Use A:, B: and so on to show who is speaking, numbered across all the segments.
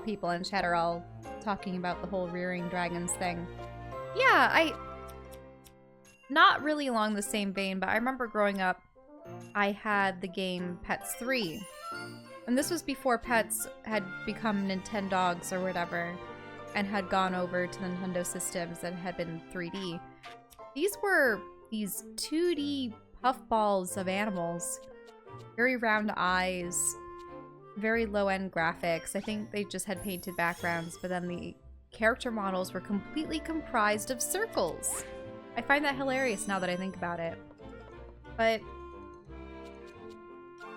A: people in chat are all talking about the whole rearing dragons thing. Yeah, not really along the same vein, but I remember growing up, I had the game Pets 3. And this was before Pets had become Nintendogs or whatever, and had gone over to the Nintendo systems and had been 3D. These were these 2D puffballs of animals. Very round eyes, very low-end graphics. I think they just had painted backgrounds, but then the character models were completely comprised of circles. I find that hilarious now that I think about it. But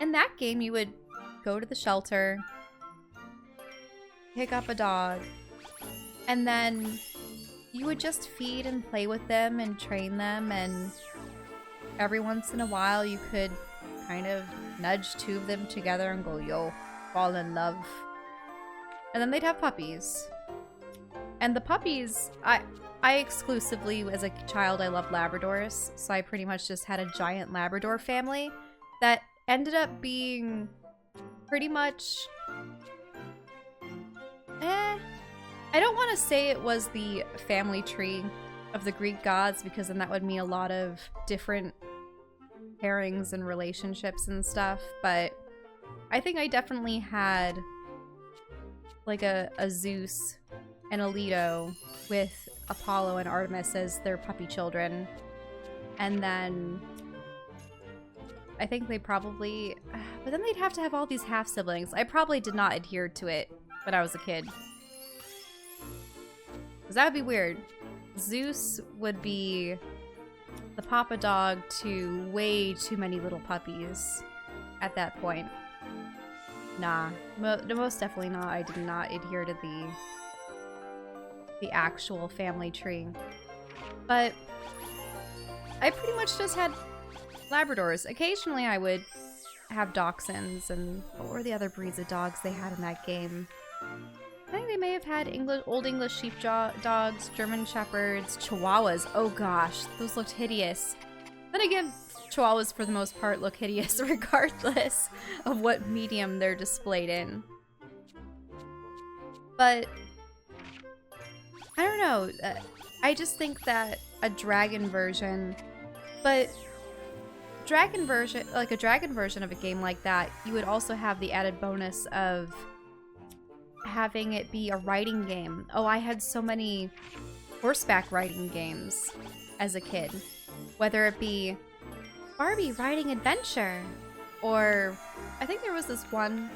A: in that game, you would go to the shelter, pick up a dog, and then you would just feed and play with them and train them, and every once in a while you could kind of nudge two of them together and go, yo, fall in love. And then they'd have puppies. And the puppies, I exclusively, as a child, I loved Labradors, so I pretty much just had a giant Labrador family that ended up being pretty much, I don't want to say it was the family tree of the Greek gods, because then that would mean a lot of different pairings and relationships and stuff, but I think I definitely had like a Zeus and a Leto with Apollo and Artemis as their puppy children. And then I think they probably, but then they'd have to have all these half siblings. I probably did not adhere to it when I was a kid, because that would be weird. Zeus would be the papa dog to way too many little puppies at that point. Nah, most definitely not. I did not adhere to the actual family tree. But I pretty much just had Labradors. Occasionally I would have Dachshunds, and what were the other breeds of dogs they had in that game? I think they may have had Old English sheepdogs, German Shepherds, Chihuahuas. Oh gosh, those looked hideous. Then again, Chihuahuas for the most part look hideous regardless of what medium they're displayed in. But I don't know. I just think that a dragon version, but like a dragon version of a game like that, you would also have the added bonus of having it be a riding game. Oh, I had so many horseback riding games as a kid. Whether it be Barbie Riding Adventure, or I think there was this one,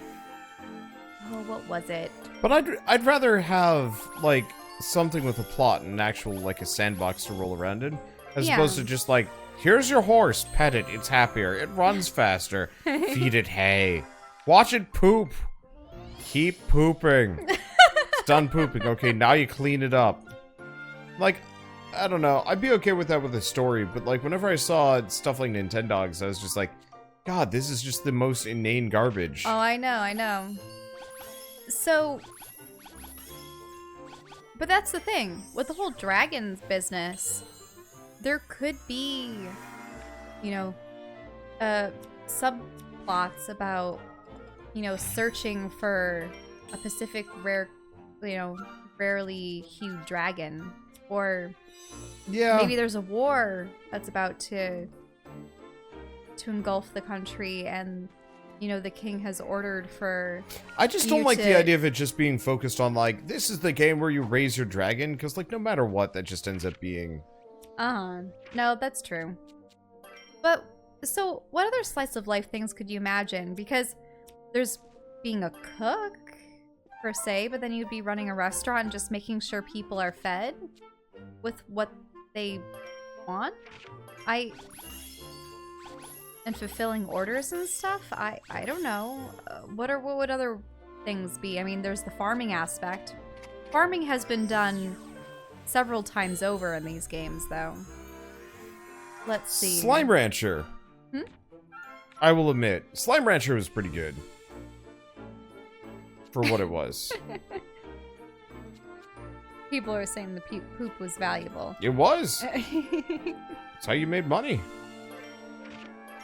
A: oh, what was it?
B: But I'd rather have like something with a plot and an actual like a sandbox to roll around in, as opposed to just like, here's your horse, pet it, it's happier, it runs faster, feed it hay, watch it poop, keep pooping, it's done pooping, okay, now you clean it up. Like, I don't know, I'd be okay with that with a story, but like whenever I saw stuff like Nintendogs, I was just like, God, this is just the most inane garbage.
A: Oh, I know. So, but that's the thing, with the whole dragons business, there could be, you know, subplots about, you know, searching for a Pacific rarely hued dragon, or maybe there's a war that's about to engulf the country, and you know the king has ordered for. I
B: just don't like the idea of it just being focused on like, this is the game where you raise your dragon, because like no matter what, that just ends up being.
A: No, that's true. But so what other slice of life things could you imagine? Because there's being a cook per se, but then you'd be running a restaurant and just making sure people are fed with what they want. And fulfilling orders and stuff. I don't know. What would other things be? I mean, there's the farming aspect. Farming has been done several times over in these games, though. Let's see.
B: Slime Rancher. I will admit, Slime Rancher was pretty good. For what it was.
A: People are saying the poop was valuable.
B: It was. That's how you made money.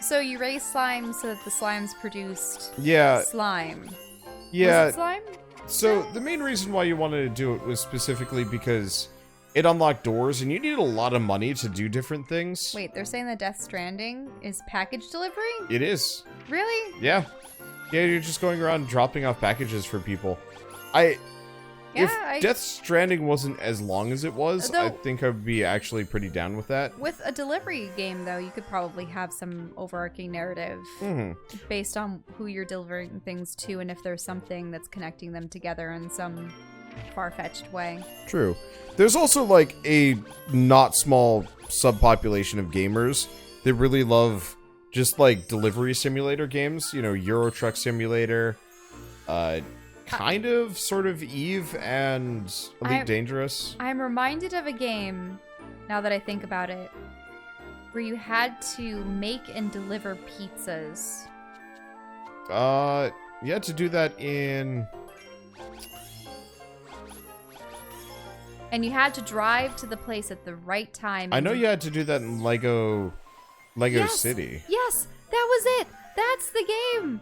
A: So you raised slime so that the slimes produced
B: slime. Yeah.
A: Was it slime?
B: So the main reason why you wanted to do it was specifically because it unlocked doors, and you need a lot of money to do different things.
A: Wait, they're saying that Death Stranding is package delivery?
B: It is.
A: Really?
B: Yeah. Yeah, you're just going around dropping off packages for people. If Death Stranding wasn't as long as it was, I think I'd be actually pretty down with that.
A: With a delivery game, though, you could probably have some overarching narrative based on who you're delivering things to and if there's something that's connecting them together in some far-fetched way.
B: True. There's also, like, a not small subpopulation of gamers that really love just, like, delivery simulator games. You know, Euro Truck Simulator, kind of, sort of Eve and Elite Dangerous.
A: I'm reminded of a game, now that I think about it, where you had to make and deliver pizzas.
B: You had to do that in...
A: And you had to drive to the place at the right time.
B: I know you had to do that in Lego City.
A: Yes, that was it. That's the game.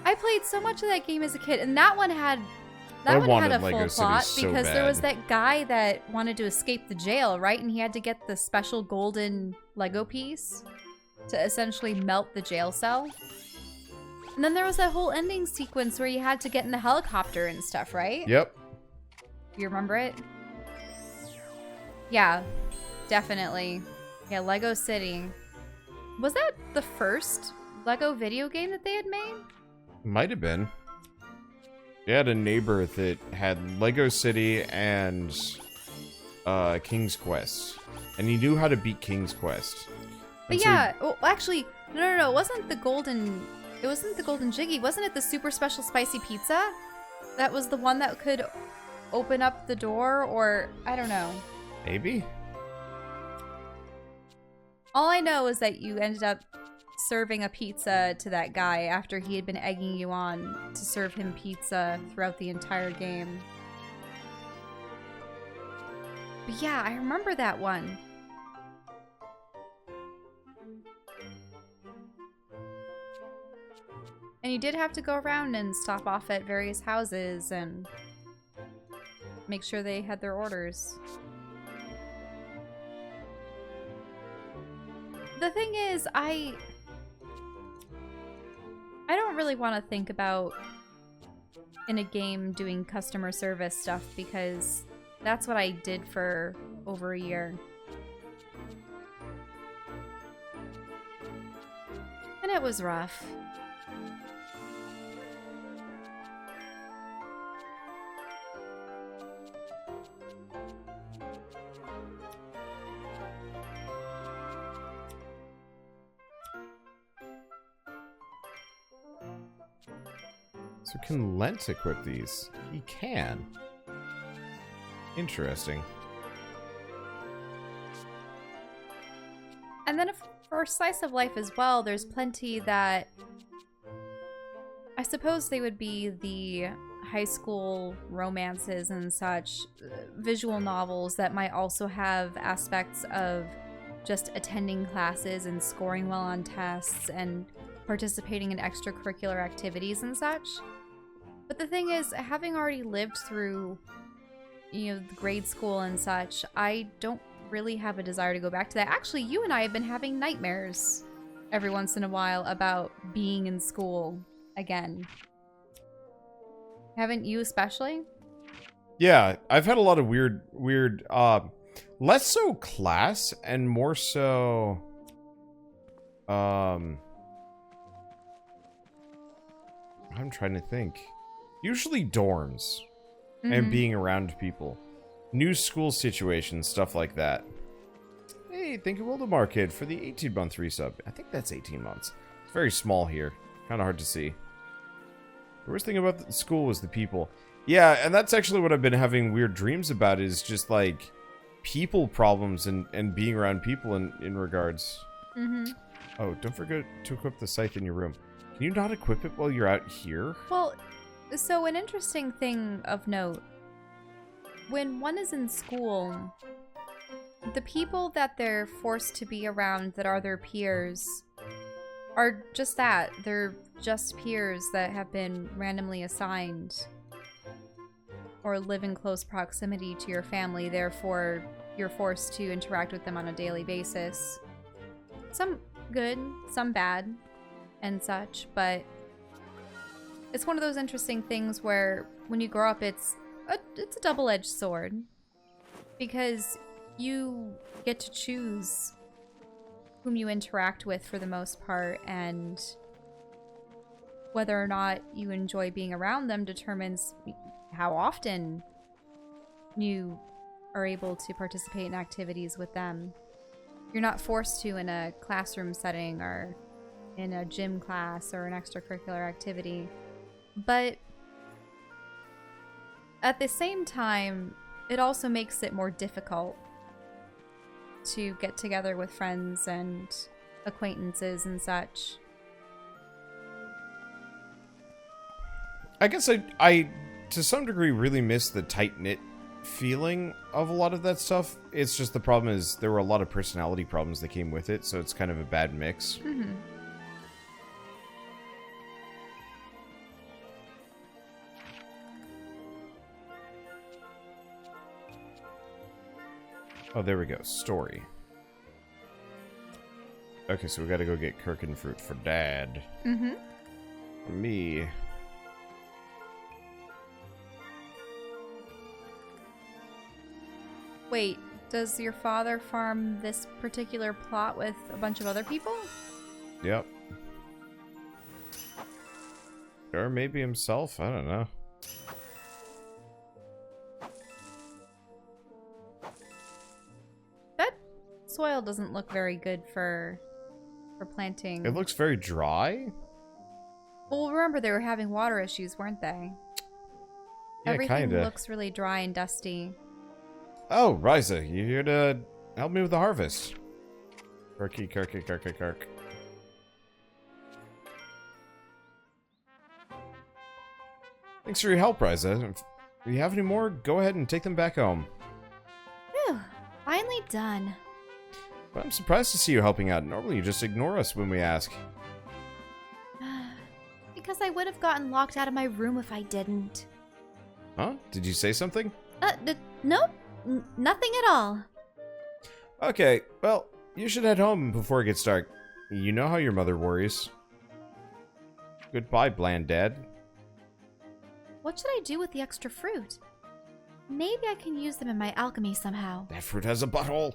A: I played so much of that game as a kid, and that one had a full plot because there was that guy that wanted to escape the jail, right? And he had to get the special golden Lego piece to essentially melt the jail cell. And then there was that whole ending sequence where you had to get in the helicopter and stuff, right?
B: Yep.
A: You remember it? Yeah, definitely. Yeah, Lego City. Was that the first Lego video game that they had made?
B: Might have been. You had a neighbor that had Lego City and King's Quest. And he knew how to beat King's Quest.
A: But yeah, well, actually, no, it wasn't the golden Jiggy. Wasn't it the super special spicy pizza? That was the one that could open up the door, or I don't know.
B: Maybe?
A: All I know is that you ended up serving a pizza to that guy after he had been egging you on to serve him pizza throughout the entire game. But yeah, I remember that one. And you did have to go around and stop off at various houses and make sure they had their orders. The thing is, I don't really want to think about in a game doing customer service stuff because that's what I did for over a year. And it was rough.
B: So can Lent equip these? He can. Interesting.
A: And then for Slice of Life as well, there's plenty that... I suppose they would be the high school romances and such, visual novels that might also have aspects of just attending classes and scoring well on tests and participating in extracurricular activities and such. But the thing is, having already lived through, you know, the grade school and such, I don't really have a desire to go back to that. Actually, you and I have been having nightmares every once in a while about being in school again. Haven't you especially?
B: Yeah, I've had a lot of weird, less so class and more so, I'm trying to think. Usually dorms and being around people. New school situations, stuff like that. Hey, thank you, Wildemar Kid, for the 18-month resub. I think that's 18 months. It's very small here. Kind of hard to see. The worst thing about the school was the people. Yeah, and that's actually what I've been having weird dreams about, is just, like, people problems and being around people in regards. Oh, don't forget to equip the scythe in your room. Can you not equip it while you're out here?
A: Well, so an interesting thing of note. When one is in school, the people that they're forced to be around that are their peers are just that. They're just peers that have been randomly assigned. or live in close proximity to your family, therefore you're forced to interact with them on a daily basis. Some good, some bad, and such, but it's one of those interesting things where when you grow up, it's a double-edged sword, because you get to choose whom you interact with for the most part, and whether or not you enjoy being around them determines how often you are able to participate in activities with them. You're not forced to in a classroom setting or in a gym class or an extracurricular activity. But at the same time, it also makes it more difficult to get together with friends and acquaintances and such.
B: I guess I to some degree really miss the tight-knit feeling of a lot of that stuff. It's just the problem is there were a lot of personality problems that came with it, so it's kind of a bad mix.
A: Mm-hmm.
B: Oh, there we go. Story. Okay, so we gotta go get Kirkin fruit for Dad.
A: Mm-hmm.
B: For me.
A: Wait, does your father farm this particular plot with a bunch of other people?
B: Yep. Or maybe himself, I don't know.
A: That soil doesn't look very good for planting.
B: It looks very dry.
A: Well, remember they were having water issues, weren't they?
B: Yeah,
A: Everything
B: kinda.
A: looks really dry and dusty.
B: Oh, Ryza, you here to help me with the harvest? Kirky. Thanks for your help, Ryza. If you have any more, go ahead and take them back home.
A: Phew, finally done.
B: But I'm surprised to see you helping out. Normally you just ignore us when we ask.
A: Because I would have gotten locked out of my room if I didn't.
B: Huh? Did you say something?
A: Nope. Nothing at all.
B: Okay, well, you should head home before it gets dark. You know how your mother worries. Goodbye, bland dad.
A: What should I do with the extra fruit? Maybe I can use them in my alchemy somehow.
B: That fruit has a butthole.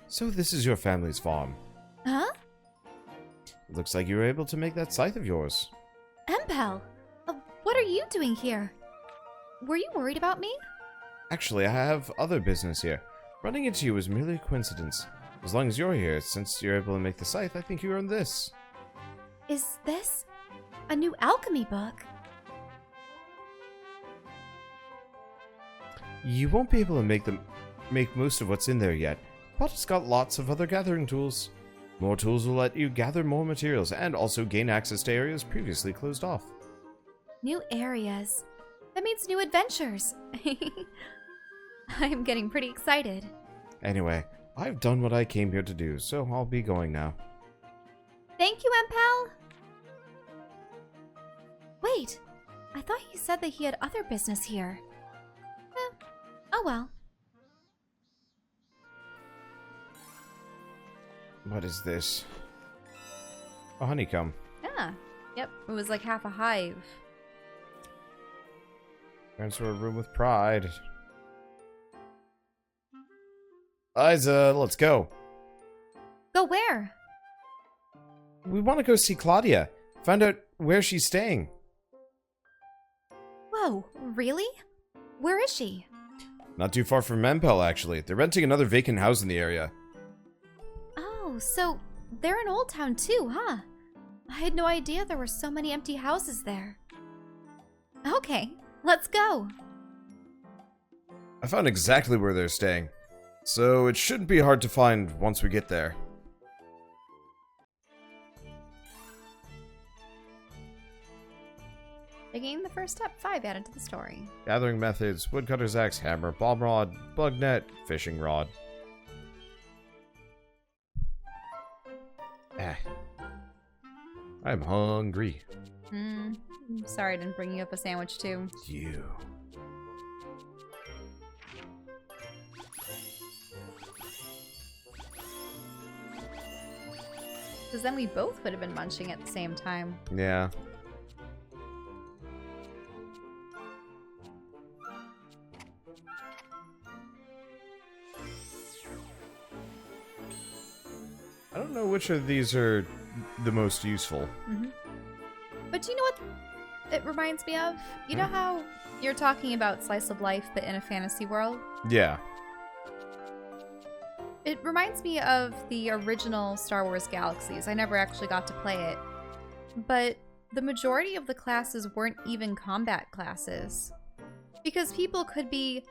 B: So this is your family's farm.
A: Huh?
B: It looks like you were able to make that scythe of yours.
A: Empel! What are you doing here? Were you worried about me?
B: Actually, I have other business here. Running into you was merely a coincidence. As long as you're here, since you're able to make the scythe, I think you earned this.
A: Is this a new alchemy book?
B: You won't be able to make most of what's in there yet, but it's got lots of other gathering tools. More tools will let you gather more materials and also gain access to areas previously closed off.
A: New areas. That means new adventures. I'm getting pretty excited.
B: Anyway, I've done what I came here to do, so I'll be going now.
A: Thank you, Empel. Wait, I thought he said that he had other business here. Oh well.
B: What is this? A honeycomb.
A: Yeah. Yep, it was like half a hive.
B: Enter a room with pride. Ryza, let's go.
A: Go where?
B: We want to go see Klaudia. Find out where she's staying.
A: Whoa, really? Where is she?
B: Not too far from Empel, actually. They're renting another vacant house in the area.
A: Oh, so they're in Old Town too, huh? I had no idea there were so many empty houses there. Okay, let's go.
B: I found exactly where they're staying, so it shouldn't be hard to find once we get there.
A: Taking the first step, 5 added to the story.
B: Gathering methods: woodcutter's axe, hammer, bomb rod, bug net, fishing rod. I'm hungry.
A: I'm sorry I didn't bring you up a sandwich, too.
B: You.
A: Because then we both would have been munching at the same time.
B: Yeah. I don't know which of these are the most useful.
A: Mm-hmm. But do you know what it reminds me of? You know how you're talking about slice of life, but in a fantasy world?
B: Yeah.
A: It reminds me of the original Star Wars Galaxies. I never actually got to play it. But the majority of the classes weren't even combat classes. Because people could be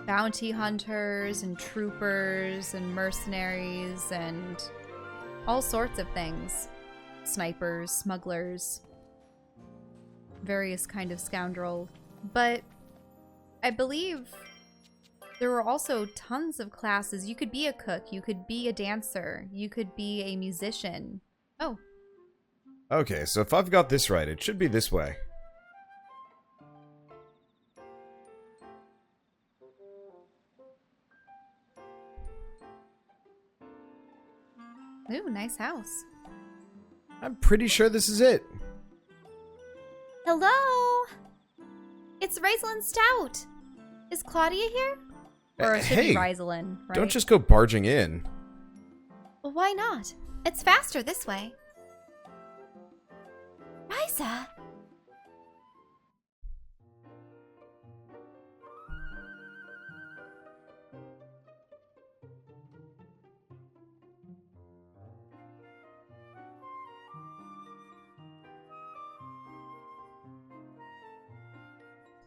A: bounty hunters and troopers and mercenaries and all sorts of things. Snipers, smugglers, various kind of scoundrel. But I believe there were also tons of classes. You could be a cook, you could be a dancer, you could be a musician. Oh.
B: Okay, so if I've got this right, it should be this way.
A: Ooh, nice house.
B: I'm pretty sure this is it.
A: Hello? It's Ryza Stout. Is Klaudia here? Or it should
B: Hey,
A: be Ryza, right?
B: Don't just go barging in.
A: Well, why not? It's faster this way. Ryza?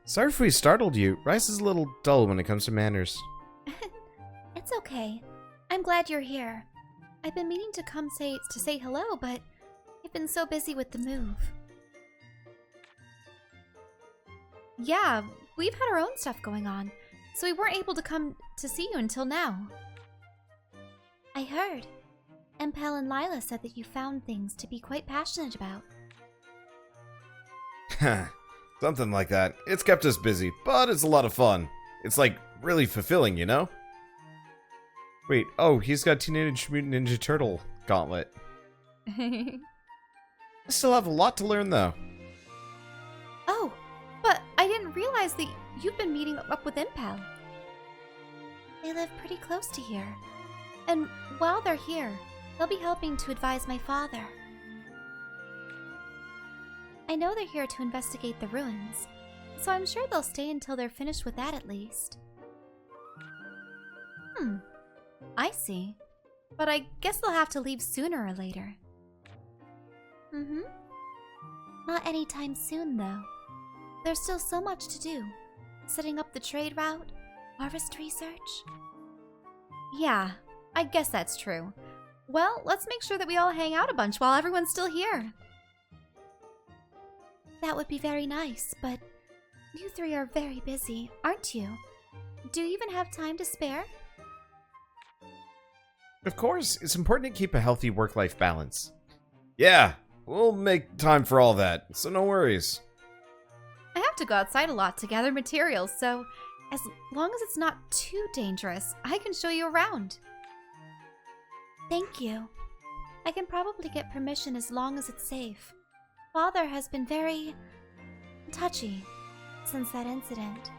B: Sorry if we startled you. Rice is a little dull when it comes to manners.
A: It's okay. I'm glad you're here. I've been meaning to come to say hello, but I've been so busy with the move. Yeah, we've had our own stuff going on, so we weren't able to come to see you until now. I heard. Empel and Lila said that you found things to be quite passionate about.
B: Something like that. It's kept us busy, but it's a lot of fun. It's like really fulfilling, you know? Wait, oh, he's got Teenage Mutant Ninja Turtle gauntlet. I still have a lot to learn though.
A: Oh, but I didn't realize that you've been meeting up with Empel. They live pretty close to here. And while they're here, they'll be helping to advise my father. I know they're here to investigate the ruins, so I'm sure they'll stay until they're finished with that at least. I see. But I guess they'll have to leave sooner or later. Not anytime soon, though. There's still so much to do. Setting up the trade route, harvest research. Yeah, I guess that's true. Well, let's make sure that we all hang out a bunch while everyone's still here. That would be very nice, but you three are very busy, aren't you? Do you even have time to spare?
B: Of course, it's important to keep a healthy work-life balance. Yeah, we'll make time for all that, so no worries.
A: I have to go outside a lot to gather materials, so as long as it's not too dangerous, I can show you around. Thank you. I can probably get permission as long as it's safe. Father has been very touchy since that incident.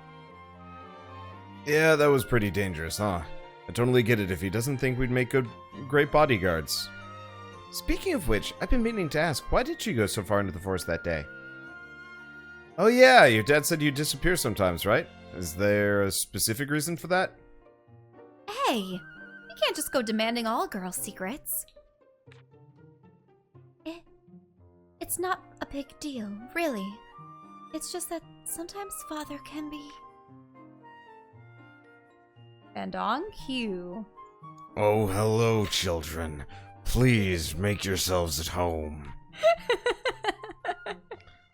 B: Yeah, that was pretty dangerous, huh? I totally get it if he doesn't think we'd make great bodyguards. Speaking of which, I've been meaning to ask, why did you go so far into the forest that day? Oh yeah, your dad said you disappear sometimes, right? Is there a specific reason for that?
A: Hey, you can't just go demanding all girls' secrets. It's not a big deal, really. It's just that sometimes Father can be... And on cue.
B: Oh, hello, children. Please make yourselves at home.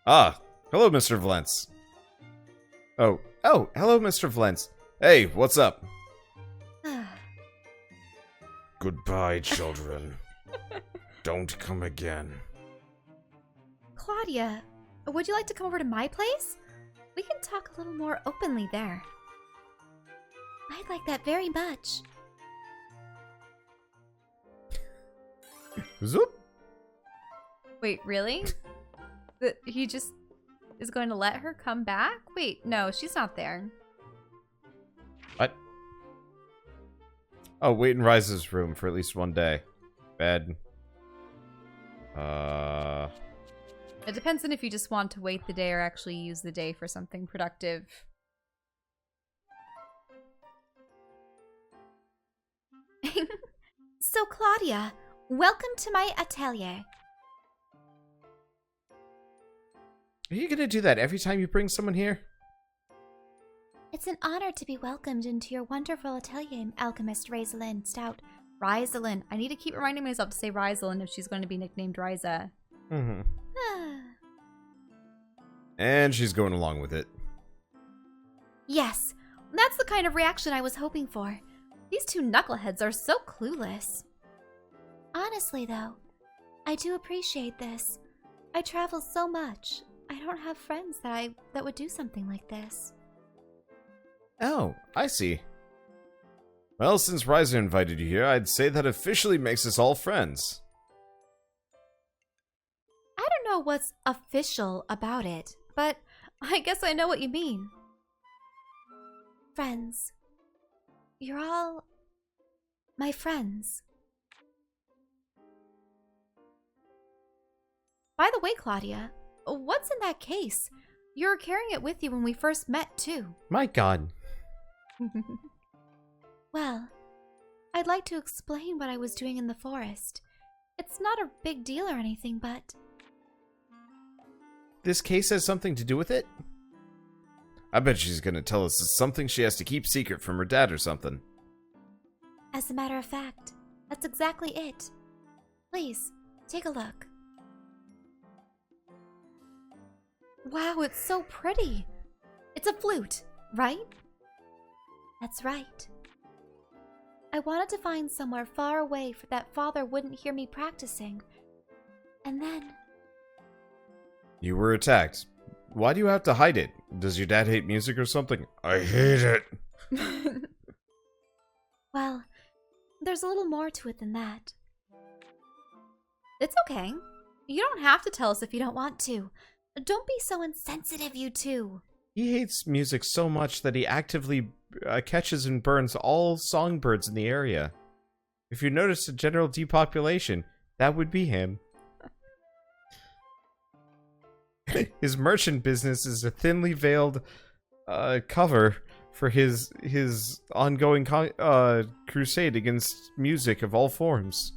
B: Ah, hello, Mr. Valence. Oh, hello, Mr. Valence. Hey, what's up? Goodbye, children. Don't come again.
A: Klaudia, would you like to come over to my place? We can talk a little more openly there. I'd like that very much.
B: Zoop.
A: Wait, really? He just is going to let her come back? Wait, no, she's not there.
B: What? Oh, wait in Ryza's room for at least one day. Bed.
A: It depends on if you just want to wait the day or actually use the day for something productive. So, Klaudia, welcome to my atelier.
B: Are you gonna do that every time you bring someone here?
A: It's an honor to be welcomed into your wonderful atelier, Alchemist Rosalind Stout. Rosalind. I need to keep reminding myself to say Rosalind if she's going to be nicknamed Ryza.
B: Mm-hmm. And she's going along with it.
A: Yes, that's the kind of reaction I was hoping for. These two knuckleheads are so clueless. Honestly, though, I do appreciate this. I travel so much. I don't have friends that would do something like this.
B: Oh, I see. Well, since Ryza invited you here, I'd say that officially makes us all friends.
A: I don't know what's official about it, but I guess I know what you mean. Friends. You're all my friends. By the way, Klaudia, what's in that case? You were carrying it with you when we first met, too.
B: My god.
A: Well, I'd like to explain what I was doing in the forest. It's not a big deal or anything, but...
B: This case has something to do with it? I bet she's gonna tell us it's something she has to keep secret from her dad or something.
A: As a matter of fact, that's exactly it. Please, take a look. Wow, it's so pretty. It's a flute, right? That's right. I wanted to find somewhere far away so that father wouldn't hear me practicing. And then...
B: You were attacked. Why do you have to hide it? Does your dad hate music or something? I hate it.
A: Well, there's a little more to it than that. It's okay. You don't have to tell us if you don't want to. Don't be so insensitive, you two.
B: He hates music so much that he actively catches and burns all songbirds in the area. If you notice a general depopulation, that would be him. His merchant business is a thinly veiled cover for his ongoing crusade against music of all forms.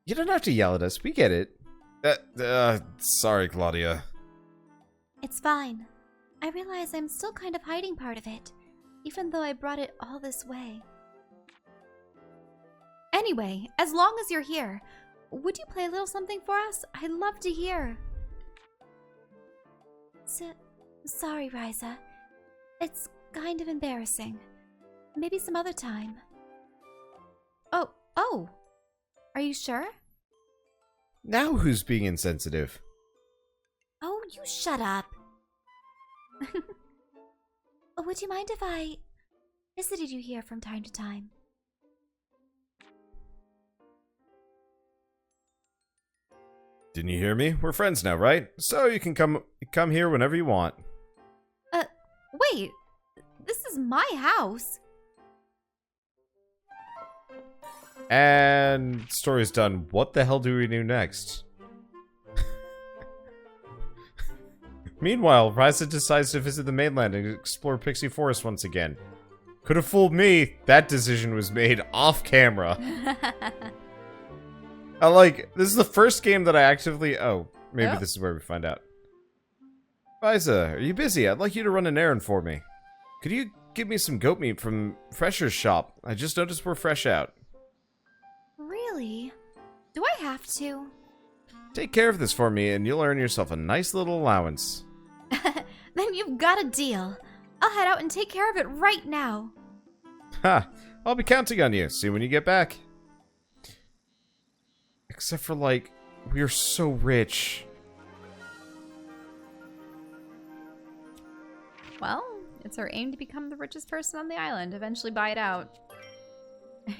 B: You don't have to yell at us. We get it. Sorry, Klaudia.
A: It's fine. I realize I'm still kind of hiding part of it, even though I brought it all this way. Anyway, as long as you're here, would you play a little something for us? I'd love to hear. Sorry, Ryza. It's kind of embarrassing. Maybe some other time. Oh. Are you sure?
B: Now who's being insensitive?
A: Oh, you shut up. Would you mind if I visited you here from time to time?
B: Didn't you hear me? We're friends now, right? So you can come here whenever you want.
A: Wait. This is my house.
B: And story's done. What the hell do we do next? Meanwhile, Ryza decides to visit the mainland and explore Pixie Forest once again. Could have fooled me. That decision was made off camera. This is the first game that I actively... Oh, maybe this is where we find out. Ryza, are you busy? I'd like you to run an errand for me. Could you give me some goat meat from Fresher's shop? I just noticed we're fresh out.
A: Really? Do I have to?
B: Take care of this for me and you'll earn yourself a nice little allowance.
A: Then you've got a deal. I'll head out and take care of it right now.
B: Ha! I'll be counting on you. See you when you get back. Except for, We are so rich.
A: Well, it's our aim to become the richest person on the island. Eventually buy it out.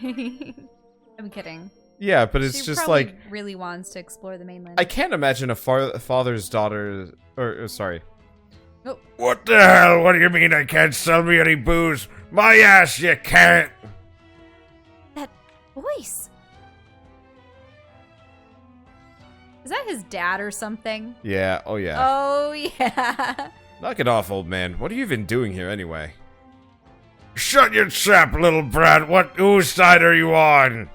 A: I'm kidding.
B: Yeah, but it's
A: she
B: just
A: probably
B: like...
A: really wants to explore the mainland.
B: I can't imagine a father's daughter... sorry.
A: Oh.
C: What the hell? What do you mean I can't sell me any booze? My ass, you can't!
A: That voice. Is that his dad or something?
B: Yeah, oh yeah.
A: Oh, yeah.
B: Knock it off, old man. What are you even doing here anyway?
C: Shut your trap, little brat. Whose side are you on?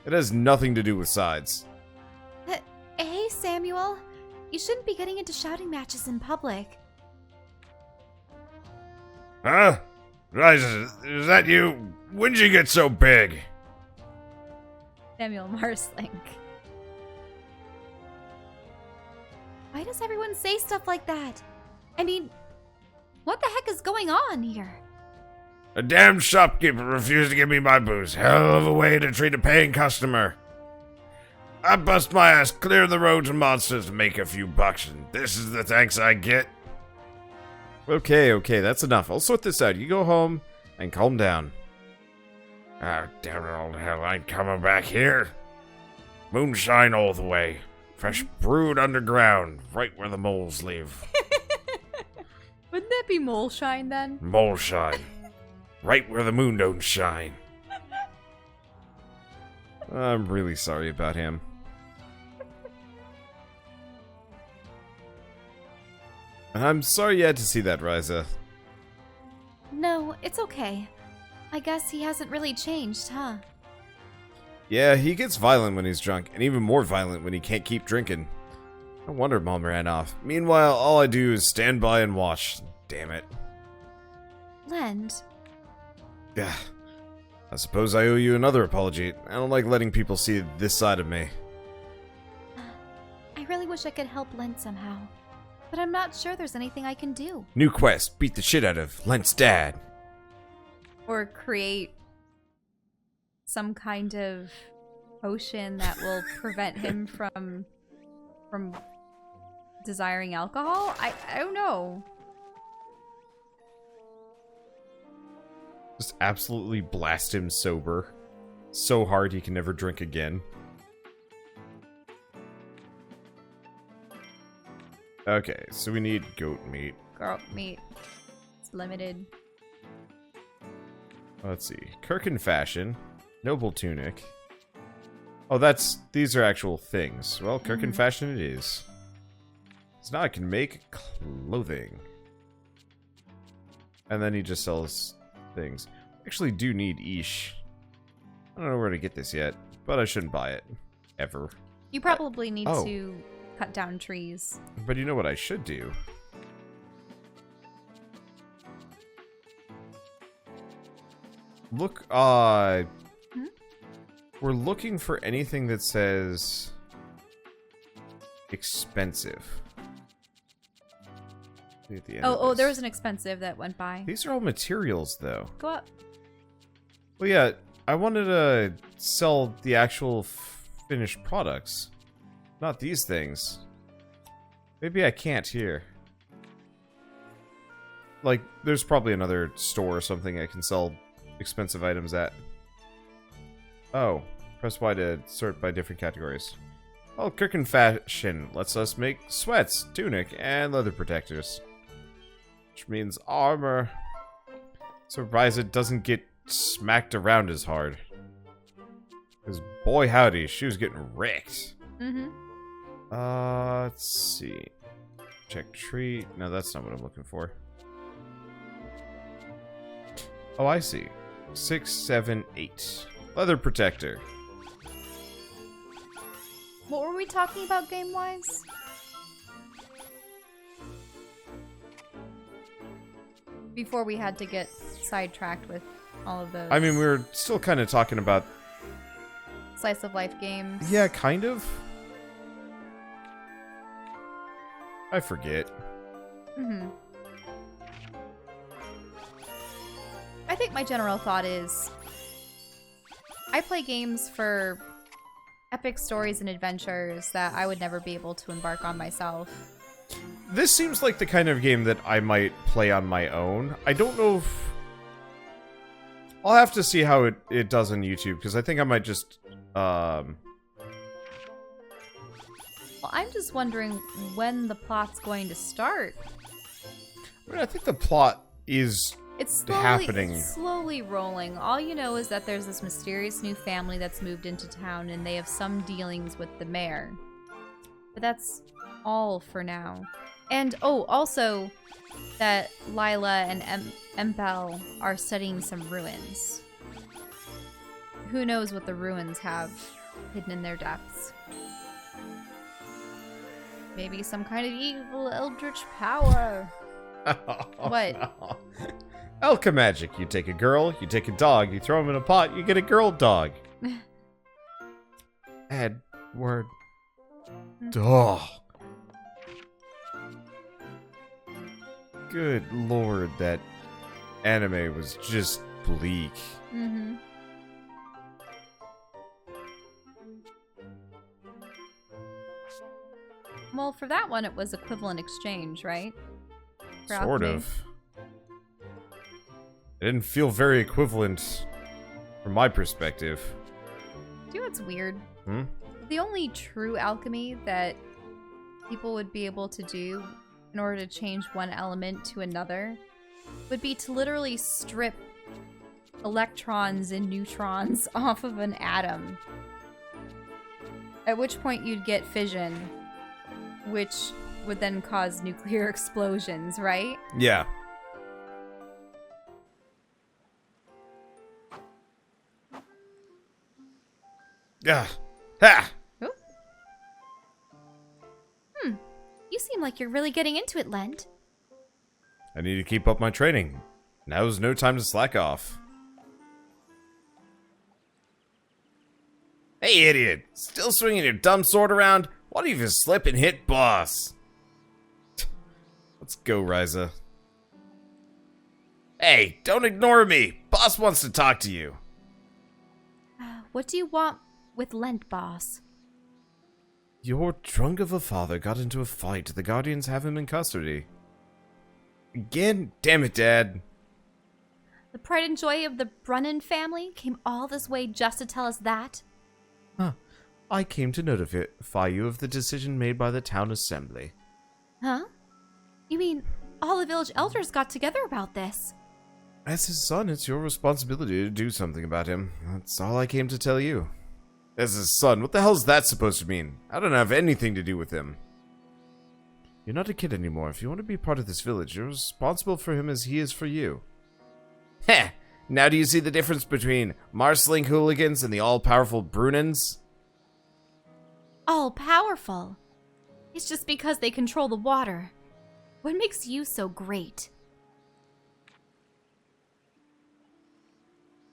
B: It has nothing to do with sides.
A: Hey, Samuel. You shouldn't be getting into shouting matches in public.
C: Huh? Ryza, is that you? When'd you get so big?
A: Samuel Marslink. Why does everyone say stuff like that? I mean, what the heck is going on here?
C: A damn shopkeeper refused to give me my booze. Hell of a way to treat a paying customer. I bust my ass clear the roads and monsters to make a few bucks, and this is the thanks I get.
B: Okay, that's enough. I'll sort this out. You go home and calm down.
C: Ah, damn it, old hell, I ain't coming back here. Moonshine all the way. Fresh brewed underground, right where the moles live.
A: Wouldn't that be Moleshine then?
C: Moleshine. Right where the moon don't shine.
B: I'm really sorry about him. And I'm sorry you had to see that, Ryza.
A: No, it's okay. I guess he hasn't really changed, huh?
B: Yeah, he gets violent when he's drunk, and even more violent when he can't keep drinking. No wonder Mom ran off. Meanwhile, all I do is stand by and watch. Damn it.
A: Lend.
B: Yeah. I suppose I owe you another apology. I don't like letting people see this side of me.
A: I really wish I could help Lent somehow. But I'm not sure there's anything I can do.
B: New quest, beat the shit out of Lent's dad.
A: Or create some kind of potion that will prevent him from desiring alcohol? I don't know.
B: Just absolutely blast him sober. So hard he can never drink again. Okay, so we need goat meat.
A: Goat meat. It's limited.
B: Let's see. Kirkin fashion. Noble tunic. Oh, these are actual things. Well, Kirkin fashion it is. So now I can make clothing. And then he just sells things. I actually do need Ish. I don't know where to get this yet, but I shouldn't buy it. Ever.
A: You probably need to cut down trees.
B: But you know what I should do? Look, we're looking for anything that says expensive. At the end
A: Oh, there was an expensive that went by.
B: These are all materials, though.
A: Go up.
B: Well, yeah, I wanted to sell the actual finished products, not these things. Maybe I can't here. Like, there's probably another store or something I can sell expensive items at. Oh, press Y to sort by different categories. Well, Kirkin fashion lets us make sweats, tunic, and leather protectors. Which means armor. So Ryza doesn't get smacked around as hard. Because boy howdy, she was getting wrecked. Let's see. Check tree. No, that's not what I'm looking for. Oh, I see. 6, 7, 8. Leather protector.
A: What were we talking about game-wise? Before we had to get sidetracked with all of those.
B: I mean, we were still kind of talking about
A: slice of life games.
B: Yeah, kind of. I forget.
A: I think my general thought is I play games for epic stories and adventures that I would never be able to embark on myself.
B: This seems like the kind of game that I might play on my own. I don't know if... I'll have to see how it does on YouTube, because I think I might just,
A: Well, I'm just wondering when the plot's going to start.
B: I mean, I think the plot is happening.
A: It's slowly rolling. All you know is that there's this mysterious new family that's moved into town, and they have some dealings with the mayor. But that's all for now. And, oh, also, that Lila and Empel are studying some ruins. Who knows what the ruins have hidden in their depths. Maybe some kind of evil eldritch power. What?
B: Alchemy magic. You take a girl, you take a dog, you throw them in a pot, you get a girl dog. Edward. Oh. Good lord, that anime was just bleak.
A: Mm-hmm. Well, for that one, it was equivalent exchange, right? For
B: Sort
A: Alchemy.
B: of. It didn't feel very equivalent from my perspective.
A: Do you know what's weird?
B: Hmm?
A: The only true alchemy that people would be able to do in order to change one element to another would be to literally strip electrons and neutrons off of an atom. At which point you'd get fission, which would then cause nuclear explosions, right?
B: Yeah. Yeah. Ha!
A: Oh. You seem like you're really getting into it, Lent.
B: I need to keep up my training. Now's no time to slack off. Hey, idiot! Still swinging your dumb sword around? Why don't you just slip and hit boss? Let's go, Ryza. Hey, don't ignore me! Boss wants to talk to you.
A: What do you want with Lent, boss?
B: Your drunk of a father got into a fight. The Guardians have him in custody. Again? Damn it, Dad.
A: The pride and joy of the Brunnan family came all this way just to tell us that?
B: Huh. I came to notify you of the decision made by the town assembly.
A: Huh? You mean all the village elders got together about this?
B: As his son, it's your responsibility to do something about him. That's all I came to tell you. As his son? What the hell's that supposed to mean? I don't have anything to do with him. You're not a kid anymore. If you want to be part of this village, you're responsible for him as he is for you. Heh! Now do you see the difference between Marsling hooligans and the all-powerful Brunans?
A: All powerful. It's just because they control the water. What makes you so great?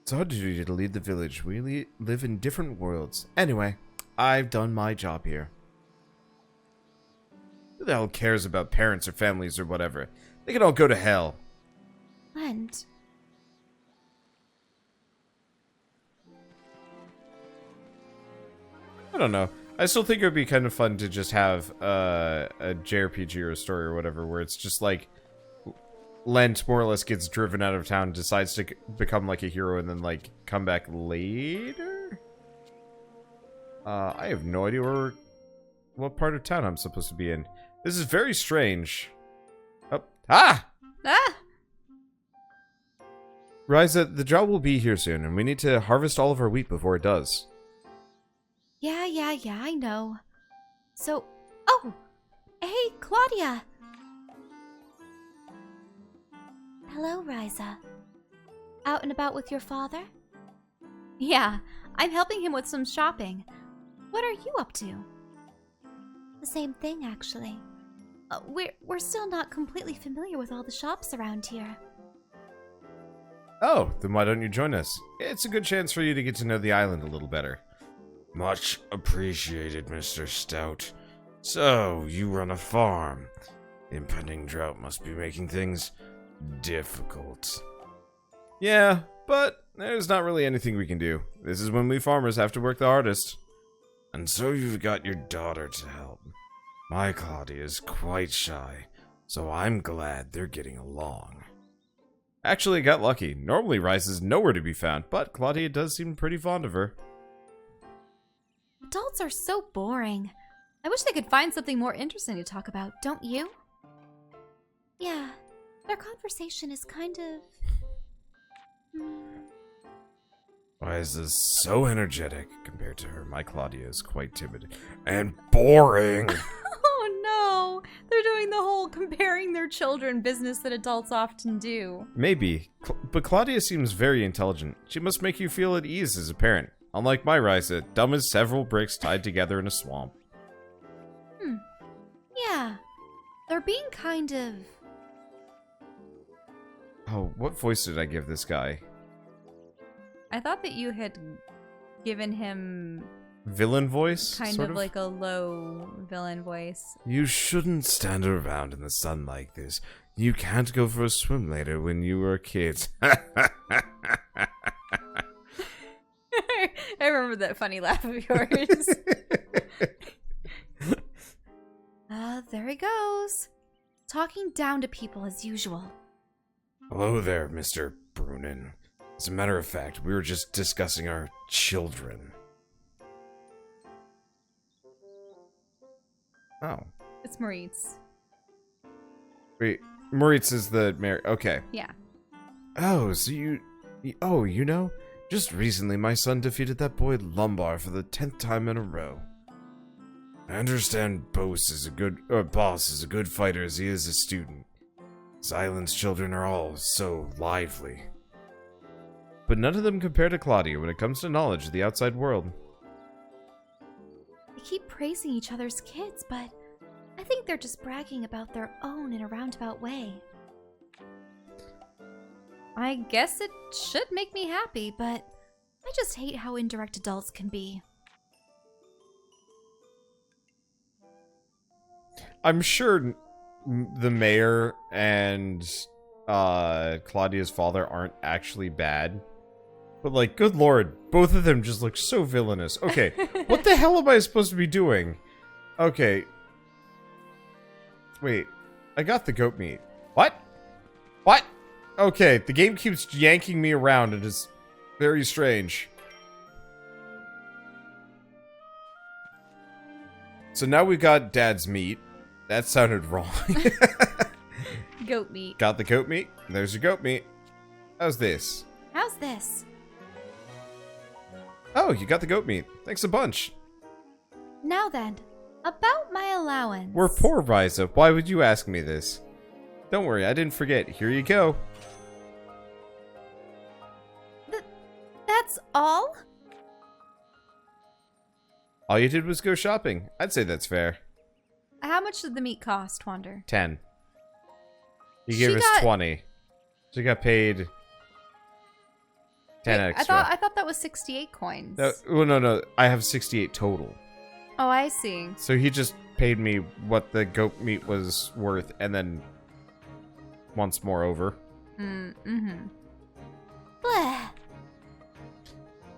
B: It's our duty to lead the village. We live in different worlds. Anyway, I've done my job here. Who the hell cares about parents or families or whatever? They can all go to hell.
A: Lent.
B: I don't know. I still think it would be kind of fun to just have a JRPG or a story or whatever where it's just like Lent more or less gets driven out of town, decides to become like a hero, and then like come back later? I have no idea what part of town I'm supposed to be in. This is very strange. Oh. Ah!
A: Ah!
B: Ryza, the drought will be here soon, and we need to harvest all of our wheat before it does.
A: Yeah, I know. So, oh! Hey, Klaudia! Hello, Ryza. Out and about with your father? Yeah, I'm helping him with some shopping. What are you up to? The same thing, actually. We're still not completely familiar with all the shops around here.
B: Oh, then why don't you join us? It's a good chance for you to get to know the island a little better.
C: Much appreciated, Mr. Stout. So, you run a farm. The impending drought must be making things difficult.
B: Yeah, but there's not really anything we can do. This is when we farmers have to work the hardest.
C: And so you've got your daughter to help. My Klaudia is quite shy, so I'm glad they're getting along.
B: Actually, got lucky. Normally, Ryza is nowhere to be found, but Klaudia does seem pretty fond of her.
A: Adults are so boring. I wish they could find something more interesting to talk about, don't you? Yeah, their conversation is kind of...
C: Ryza is so energetic compared to her. My Klaudia is quite timid and boring.
A: Oh no! They're doing the whole comparing their children business that adults often do.
B: Maybe, but Klaudia seems very intelligent. She must make you feel at ease as a parent. Unlike my Ryza, dumb as several bricks tied together in a swamp.
A: Yeah, they're being kind of...
B: Oh, what voice did I give this guy?
A: I thought that you had given him
B: Villain voice?
A: kind
B: sort
A: of like a low villain voice.
C: You shouldn't stand around in the sun like this. You can't go for a swim later when you were kids.
A: I remember that funny laugh of yours. There he goes. Talking down to people as usual.
C: Hello there, Mr. Brunin. As a matter of fact, we were just discussing our children.
B: Oh.
A: It's Moritz.
B: Wait, Moritz is the mayor. Okay.
A: Yeah.
B: Oh, so you know? Just recently my son defeated that boy Lumbar for the 10th time in a row.
C: I understand Boss is a good fighter as he is a student. This island's children are all so lively.
B: But none of them compare to Klaudia when it comes to knowledge of the outside world.
A: They keep praising each other's kids, but I think they're just bragging about their own in a roundabout way. I guess it should make me happy, but I just hate how indirect adults can be.
B: I'm sure the mayor and Claudia's father aren't actually bad. But, like, good lord, both of them just look so villainous. Okay, what the hell am I supposed to be doing? Okay. Wait, I got the goat meat. What? What? Okay, the game keeps yanking me around. It is very strange. So now we've got Dad's meat. That sounded wrong.
A: Goat meat.
B: Got the goat meat. There's your goat meat. How's this?
A: How's this?
B: Oh, you got the goat meat. Thanks a bunch.
A: Now then, about my allowance.
B: We're poor, Ryza. Why would you ask me this? Don't worry, I didn't forget. Here you go.
A: That's all?
B: All you did was go shopping. I'd say that's fair.
A: How much did the meat cost, Wander?
B: 10. He gave us 20. So you got paid 10
A: Wait,
B: extra.
A: I thought that was 68 coins.
B: No. I have 68 total.
A: Oh, I see.
B: So he just paid me what the goat meat was worth and then once more over.
A: Mm-hmm. Bleh.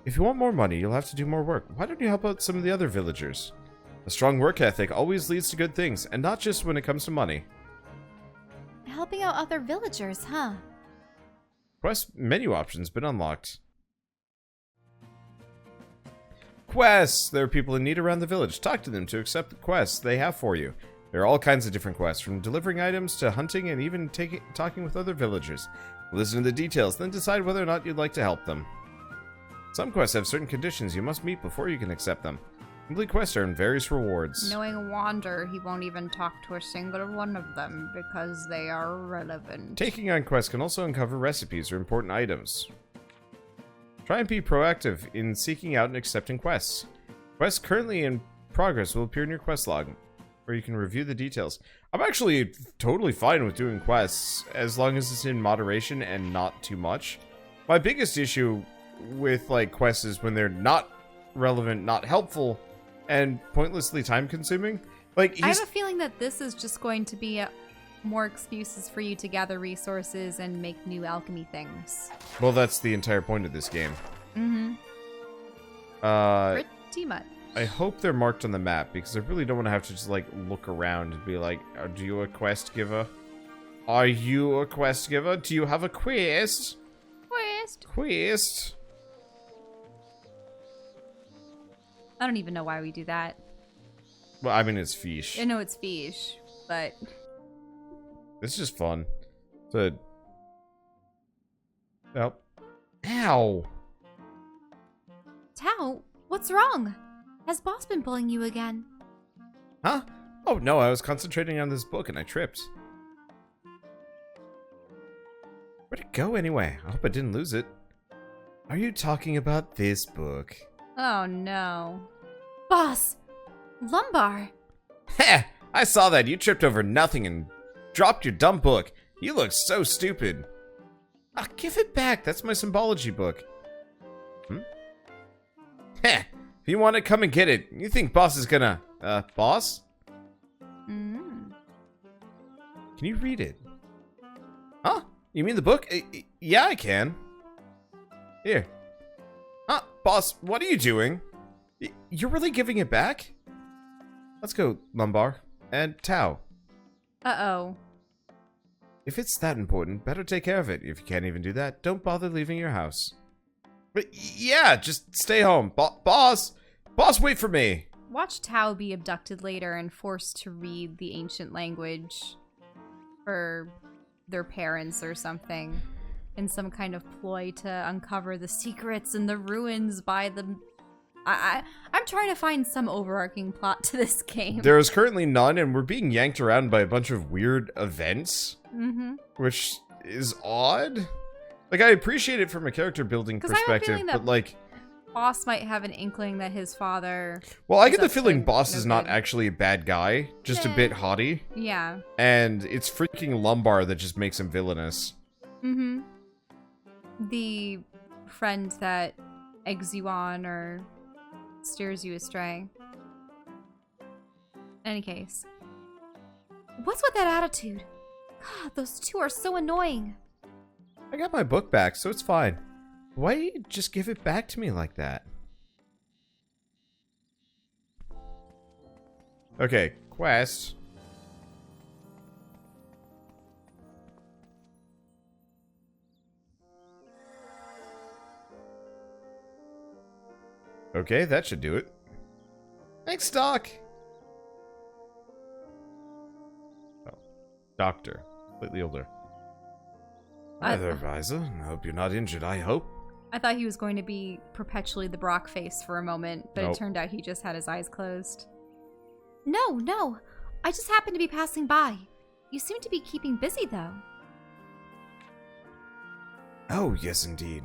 B: If you want more money, you'll have to do more work. Why don't you help out some of the other villagers? A strong work ethic always leads to good things, and not just when it comes to money.
A: Helping out other villagers, huh?
B: Quest menu options been unlocked. Quests! There are people in need around the village. Talk to them to accept the quests they have for you. There are all kinds of different quests, from delivering items to hunting and even talking with other villagers. Listen to the details, then decide whether or not you'd like to help them. Some quests have certain conditions you must meet before you can accept them. Complete quests earn various rewards.
A: Knowing Wander, he won't even talk to a single one of them because they are irrelevant.
B: Taking on quests can also uncover recipes or important items. Try and be proactive in seeking out and accepting quests. Quests currently in progress will appear in your quest log, where you can review the details. I'm actually totally fine with doing quests, as long as it's in moderation and not too much. My biggest issue with, like, quests is when they're not relevant, not helpful, and pointlessly time-consuming. Like,
A: I have a feeling that this is just going to be more excuses for you to gather resources and make new alchemy things.
B: Well, that's the entire point of this game.
A: Mm-hmm.
B: Uh,
A: Pretty much.
B: I hope they're marked on the map, because I really don't want to have to just, like, look around and be like, are you a quest giver? Are you a quest giver? Do you have a quest? Quest.
A: I don't even know why we do that.
B: Well, I mean, it's fish.
A: I know it's fish, but...
B: It's just fun. To... Oh. Ow!
A: Tao, what's wrong? Has boss been bullying you again?
B: Huh? Oh, no, I was concentrating on this book and I tripped. Where'd it go anyway? I hope I didn't lose it. Are you talking about this book?
A: Oh, no. Boss! Lumbar!
B: Heh! I saw that. You tripped over nothing and dropped your dumb book. You look so stupid. Ah, give it back. That's my symbology book. Heh! If you want it, come and get it. You think boss is gonna... boss?
A: Mm.
B: Can you read it? Huh? You mean the book? Yeah, I can. Here. Huh? Boss, what are you doing? You're really giving it back? Let's go, Lumbar. And Tao.
A: Uh-oh.
B: If it's that important, better take care of it. If you can't even do that, don't bother leaving your house. But yeah, just stay home. Boss! Boss, wait for me!
A: Watch Tao be abducted later and forced to read the ancient language for their parents or something in some kind of ploy to uncover the secrets and the ruins by the... I'm trying to find some overarching plot to this game.
B: There is currently none, and we're being yanked around by a bunch of weird events. Which is odd. Like, I appreciate it from a character building perspective, but like...
A: Boss might have an inkling that his father...
B: Well, I get the feeling Boss is not actually a bad guy, just a bit haughty.
A: Yeah.
B: And it's freaking Lumbar that just makes him villainous.
A: The friend that eggs you on or steers you astray. In any case. What's with that attitude? God, those two are so annoying.
B: I got my book back, so it's fine. Why do you just give it back to me like that? Okay, quest. Okay, that should do it. Thanks, Doc. Oh, Doctor. Slightly older. Hi there, Ryza. I hope you're not injured, I hope.
A: I thought he was going to be perpetually the Brock face for a moment, but
B: Nope.
A: It turned out he just had his eyes closed. No. I just happened to be passing by. You seem to be keeping busy, though.
C: Oh, yes, indeed.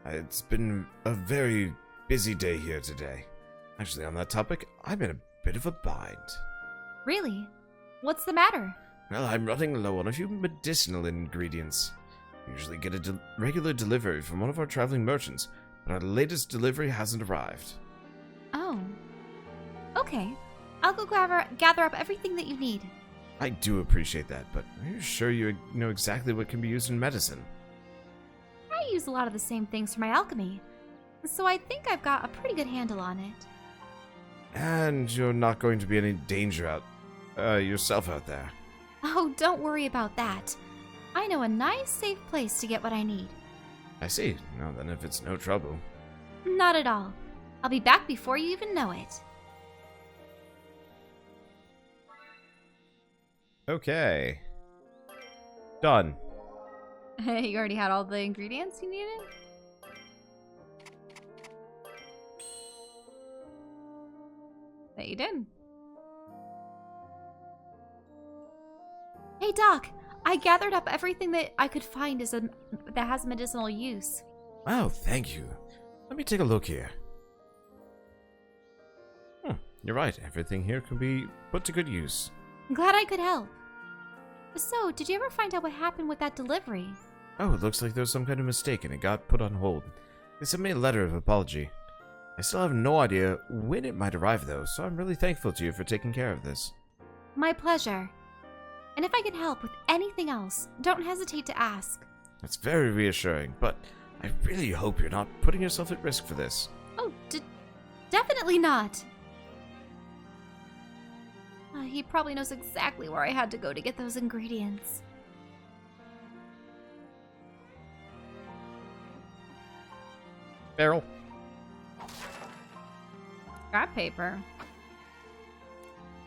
C: It's been a very busy day here today. Actually, on that topic, I'm in a bit of a bind.
A: Really? What's the matter?
C: Well, I'm running low on a few medicinal ingredients. Usually get a regular delivery from one of our traveling merchants, but our latest delivery hasn't arrived.
A: Oh. Okay. I'll go gather up everything that you need.
C: I do appreciate that, but are you sure you know exactly what can be used in medicine?
A: I use a lot of the same things for my alchemy, so I think I've got a pretty good handle on it.
C: And you're not going to be any danger yourself out there.
A: Oh, don't worry about that. I know a nice, safe place to get what I need.
C: I see. Now then, if it's no trouble.
A: Not at all. I'll be back before you even know it.
B: Okay. Done.
A: You already had all the ingredients you needed? That you did. Hey, Doc. I gathered up everything that I could find that has medicinal use.
C: Oh, thank you. Let me take a look here.
B: You're right. Everything here can be put to good use.
A: I'm glad I could help. So, did you ever find out what happened with that delivery?
C: Oh, it looks like there was some kind of mistake and it got put on hold. They sent me a letter of apology. I still have no idea when it might arrive, though, so I'm really thankful to you for taking care of this.
A: My pleasure. And if I can help with anything else, don't hesitate to ask.
C: That's very reassuring, but I really hope you're not putting yourself at risk for this.
A: Oh, definitely not. He probably knows exactly where I had to go to get those ingredients.
B: Barrel.
A: Scrap paper.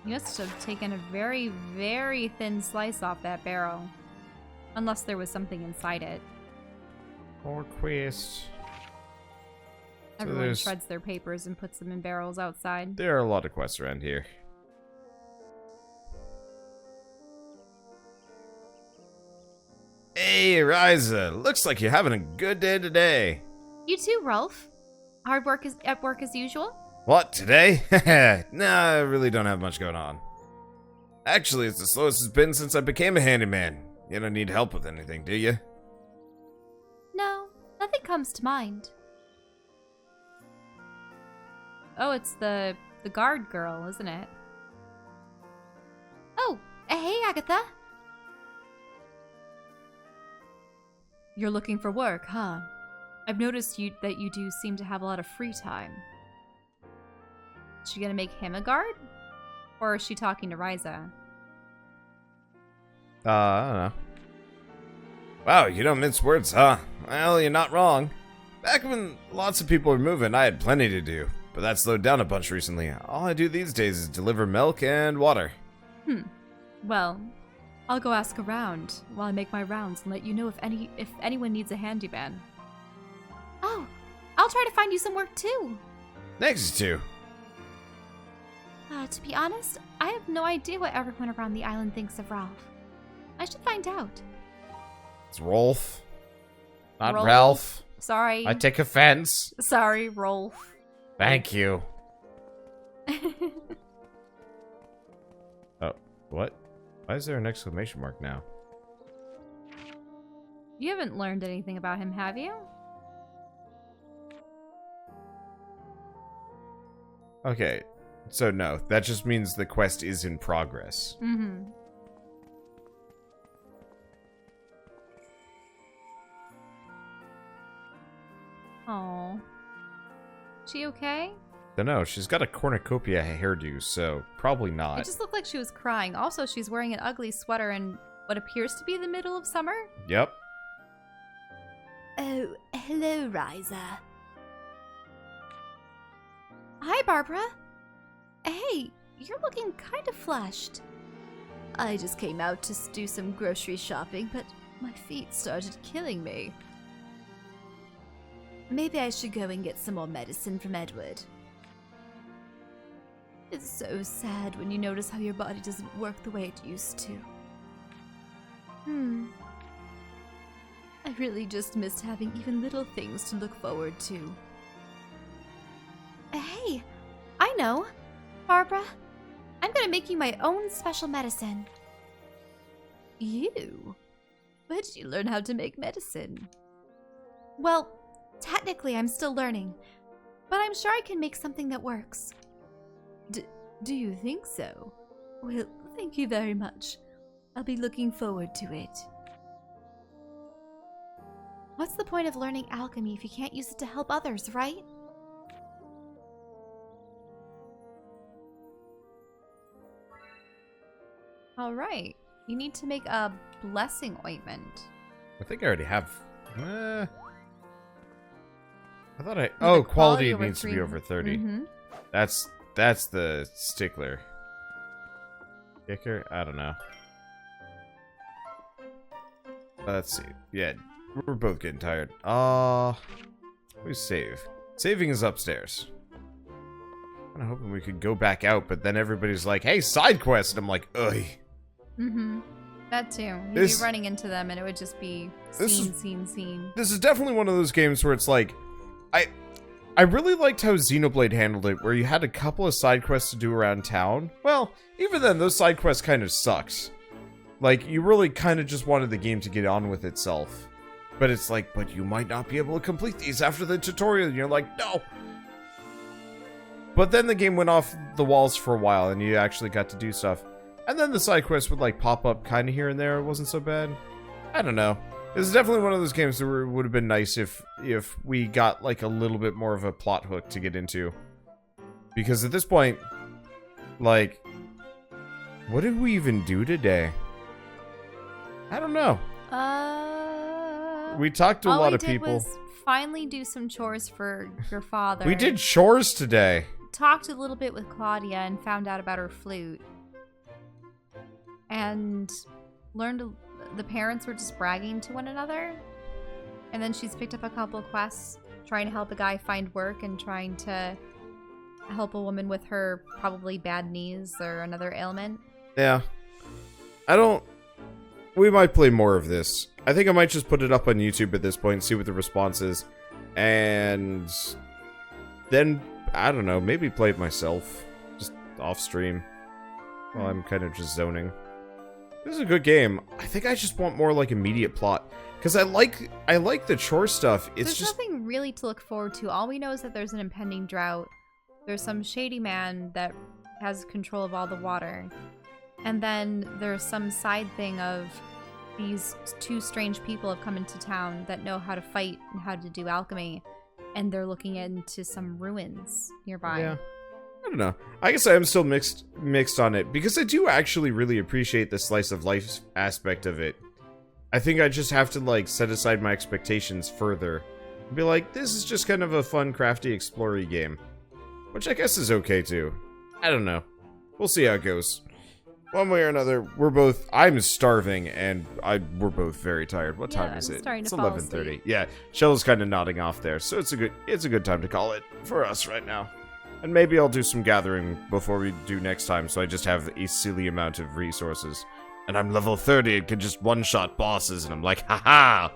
A: You must have taken a very, very thin slice off that barrel. Unless there was something inside it.
B: More quest.
A: Everyone shreds their papers and puts them in barrels outside.
B: There are a lot of quests around here. Hey, Ryza. Looks like you're having a good day today.
A: You too, Rolf. Hard work at work as usual?
B: What, today? Nah, I really don't have much going on. Actually, it's the slowest it's been since I became a handyman. You don't need help with anything, do you?
A: No, nothing comes to mind. Oh, it's the guard girl, isn't it? Oh, hey, Agatha. You're looking for work, huh? I've noticed that you do seem to have a lot of free time. Is she gonna make him a guard? Or is she talking to Ryza?
B: I don't know. Wow, you don't mince words, huh? Well, you're not wrong. Back when lots of people were moving, I had plenty to do. But that slowed down a bunch recently. All I do these days is deliver milk and water.
A: Well, I'll go ask around while I make my rounds and let you know if anyone needs a handyman. Oh, I'll try to find you some work too.
B: Next to.
A: To be honest, I have no idea what everyone around the island thinks of Ralph. I should find out.
B: It's Rolf. Not
A: Rolf.
B: Ralph.
A: Sorry.
B: I take offense.
A: Sorry, Rolf.
B: Thank you. Oh, what? Why is there an exclamation mark now?
A: You haven't learned anything about him, have you?
B: Okay, so no, that just means the quest is in progress.
A: Mm-hmm. Oh. She okay?
B: Dunno, she's got a cornucopia hairdo, so probably not.
A: It just looked like she was crying. Also, she's wearing an ugly sweater in what appears to be the middle of summer.
B: Yep.
A: Oh, hello, Ryza. Hi, Barbara. Hey, you're looking kind of flushed. I just came out to do some grocery shopping, but my feet started killing me. Maybe I should go and get some more medicine from Edward. It's so sad when you notice how your body doesn't work the way it used to. I really just missed having even little things to look forward to. Hey, I know. Barbara, I'm gonna make you my own special medicine. You? Where did you learn how to make medicine? Well, technically I'm still learning, but I'm sure I can make something that works. Do you think so? Well, thank you very much. I'll be looking forward to it. What's the point of learning alchemy if you can't use it to help others, right? Alright, you need to make a blessing ointment.
B: I think I already have. I thought I. Oh, quality needs to be over 30.
A: Mm-hmm.
B: That's the stickler. Kicker? I don't know. Let's see. Yeah, we're both getting tired. We save. Saving is upstairs. I'm kinda hoping we could go back out, but then everybody's like, hey, side quest! And I'm like, ugh.
A: Mm-hmm. That too. You'd be running into them and it would just be scene.
B: This is definitely one of those games where it's like, I really liked how Xenoblade handled it, where you had a couple of side quests to do around town. Well, even then, those side quests kind of sucks. Like, you really kind of just wanted the game to get on with itself. But it's like, but you might not be able to complete these after the tutorial, and you're like, no! But then the game went off the walls for a while, and you actually got to do stuff. And then the side quests would, like, pop up kind of here and there. It wasn't so bad. I don't know. This is definitely one of those games that would have been nice if we got, like, a little bit more of a plot hook to get into. Because at this point, like, What did we even do today? I don't know. We talked to a lot of people.
A: All we did was finally do some chores for your father.
B: We did chores today.
A: Talked a little bit with Klaudia and found out about her flute. And learned the parents were just bragging to one another. And then she's picked up a couple of quests, trying to help a guy find work and trying to help a woman with her probably bad knees or another ailment.
B: Yeah. We might play more of this. I think I might just put it up on YouTube at this point, see what the response is. And then, I don't know, maybe play it myself. Just off stream. While I'm kind of just zoning. This is a good game. I think I just want more like immediate plot. Because I like the chore stuff. There's
A: nothing really to look forward to. All we know is that there's an impending drought. There's some shady man that has control of all the water. And then there's some side thing of these two strange people have come into town that know how to fight and how to do alchemy. And they're looking into some ruins nearby.
B: Yeah. I don't know. I guess I am still mixed on it. Because I do actually really appreciate the slice of life aspect of it. I think I just have to, like, set aside my expectations further. And be like, this is just kind of a fun, crafty, explory game. Which I guess is okay, too. I don't know. We'll see how it goes. One way or another, I'm starving, and we're both very tired. What time is it? It's 11:30. Yeah, Shell's kind of nodding off there, so it's a good time to call it for us right now. And maybe I'll do some gathering before we do next time, so I just have a silly amount of resources. And I'm level 30 and can just one-shot bosses, and I'm like, haha!